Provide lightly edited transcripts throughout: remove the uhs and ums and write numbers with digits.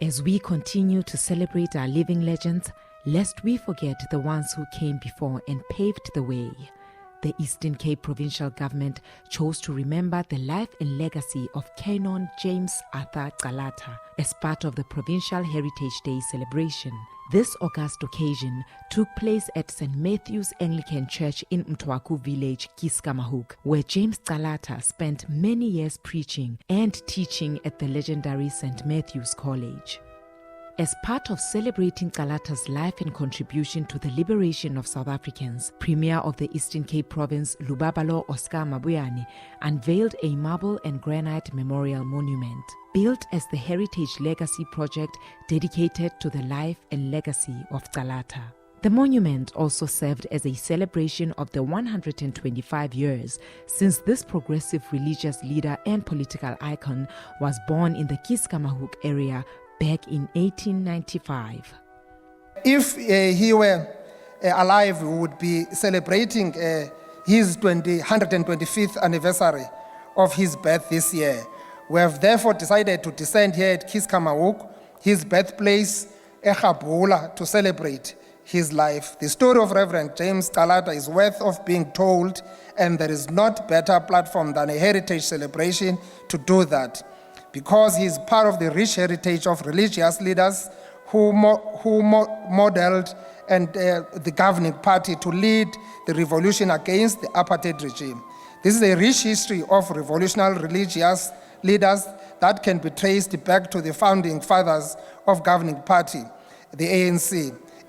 As we continue to celebrate our living legends, lest we forget the ones who came before and paved the way. The Eastern Cape Provincial Government chose to remember the life and legacy of Canon James Arthur Calata as part of the Provincial Heritage Day celebration. This august occasion took place at St. Matthew's Anglican Church in Mtwaku village, Keiskamahoek, where James Calata spent many years preaching and teaching at the legendary St. Matthew's College. As part of celebrating Calata's life and contribution to the liberation of South Africans, Premier of the Eastern Cape Province, Lubabalo Oscar Mabuyane, unveiled a marble and granite memorial monument, built as the Heritage Legacy project dedicated to the life and legacy of Calata. The monument also served as a celebration of the 125 years since this progressive religious leader and political icon was born in the Keiskamahoek area back in 1895. If he were alive, we would be celebrating his 125th anniversary of his birth this year. We have therefore decided to descend here at Keiskamahoek, his birthplace, Ekhabula, to celebrate his life. The story of Reverend James Calata is worth of being told, and there is not better platform than a heritage celebration to do that, because he is part of the rich heritage of religious leaders who modeled and the governing party to lead the revolution against the apartheid regime. This is a rich history of revolutionary religious leaders that can be traced back to the founding fathers of governing party, the ANC,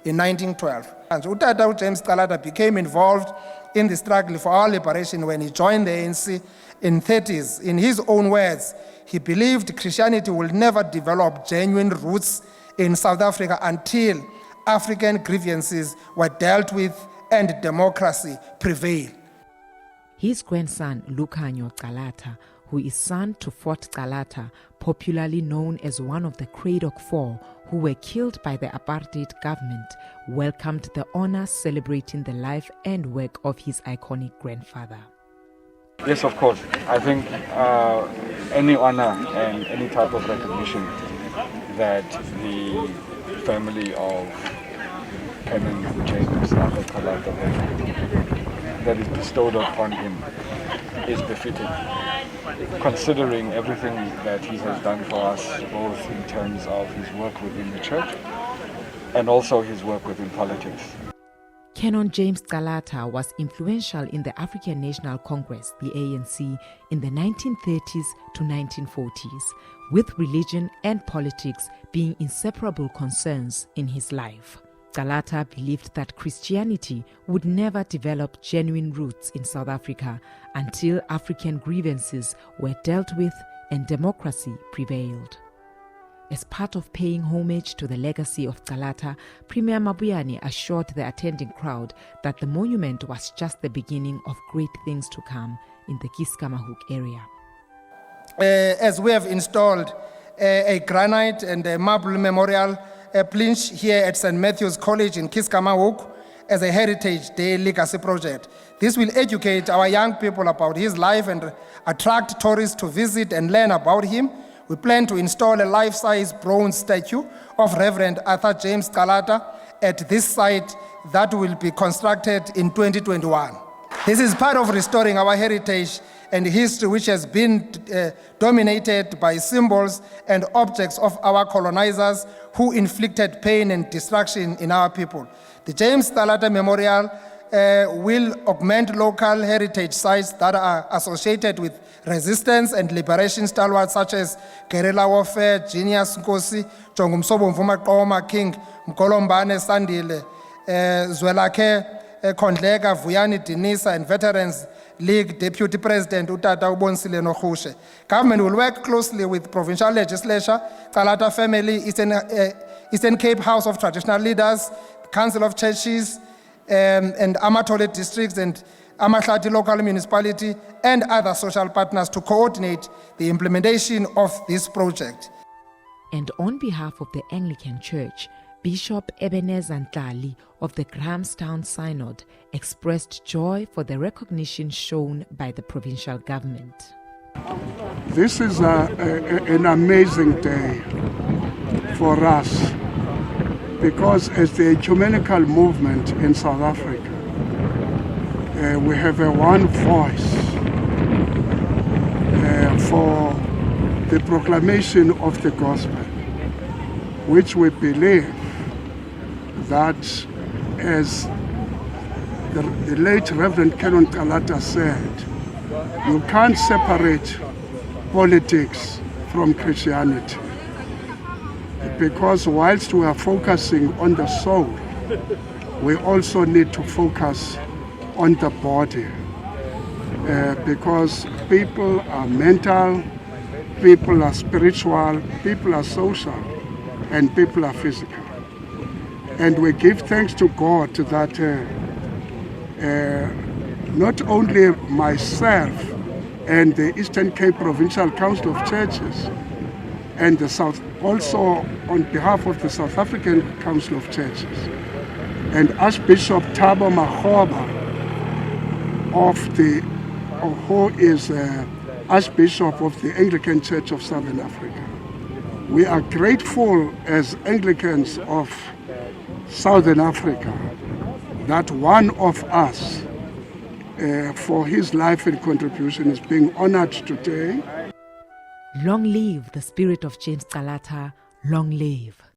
in 1912. And Utata James Calata became involved in the struggle for our liberation when he joined the ANC in 30s. In his own words, he believed Christianity will never develop genuine roots in South Africa until African grievances were dealt with and democracy prevailed. His grandson, Lukhanyo Calata, who is son to Fort Calata, popularly known as one of the Craddock Four, who were killed by the apartheid government, welcomed the honor celebrating the life and work of his iconic grandfather. Yes, of course. I think any honor and any type of recognition that the family of Canon James Arthur Calata that is bestowed upon him is befitting, considering everything that he has done for us, both in terms of his work within the church and also his work within politics. Canon James Calata was influential in the African National Congress, the ANC, in the 1930s to 1940s, with religion and politics being inseparable concerns in his life. Calata believed that Christianity would never develop genuine roots in South Africa until African grievances were dealt with and democracy prevailed. As part of paying homage to the legacy of Calata, Premier Mabuyane assured the attending crowd that the monument was just the beginning of great things to come in the Keiskamahoek area. As we have installed a granite and a marble memorial plinth here at St. Matthew's College in Keiskamahoek as a Heritage Day legacy project. This will educate our young people about his life and attract tourists to visit and learn about him. We plan to install a life-size bronze statue of Reverend Arthur James Calata at this site that will be constructed in 2021. This is part of restoring our heritage and history, which has been dominated by symbols and objects of our colonizers who inflicted pain and destruction in our people. The James Calata Memorial will augment local heritage sites that are associated with resistance and liberation stalwarts such as guerrilla warfare, Genius Nkosi, Jongumsobo Mvuma Qoma, King Mkolombane Sandile, Zwelakhe Kondleka, Vuyani Dinisa, and Veterans League Deputy President Utata Ubonsile Nokhushe. Government will work closely with provincial legislature, Calata family, Eastern Cape House of Traditional Leaders, Council of Churches, and Amatole districts and Amahlati local municipality and other social partners to coordinate the implementation of this project. And on behalf of the Anglican Church, Bishop Ebenezer Ntlali of the Grahamstown Synod expressed joy for the recognition shown by the provincial government. This is an amazing day for us, because as the ecumenical movement in South Africa, we have a one voice for the proclamation of the gospel, which we believe that, as the late Reverend Canon Calata said, you can't separate politics from Christianity, because whilst we are focusing on the soul, we also need to focus on the body, because people are mental, people are spiritual, people are social, and people are physical. And we give thanks to God that not only myself and the Eastern Cape Provincial Council of Churches and also on behalf of the South African Council of Churches and Archbishop Thabo Makgoba who is Archbishop of the Anglican Church of Southern Africa. We are grateful as Anglicans of Southern Africa that one of us for his life and contribution is being honored today. Long live the spirit of James Calata, long live.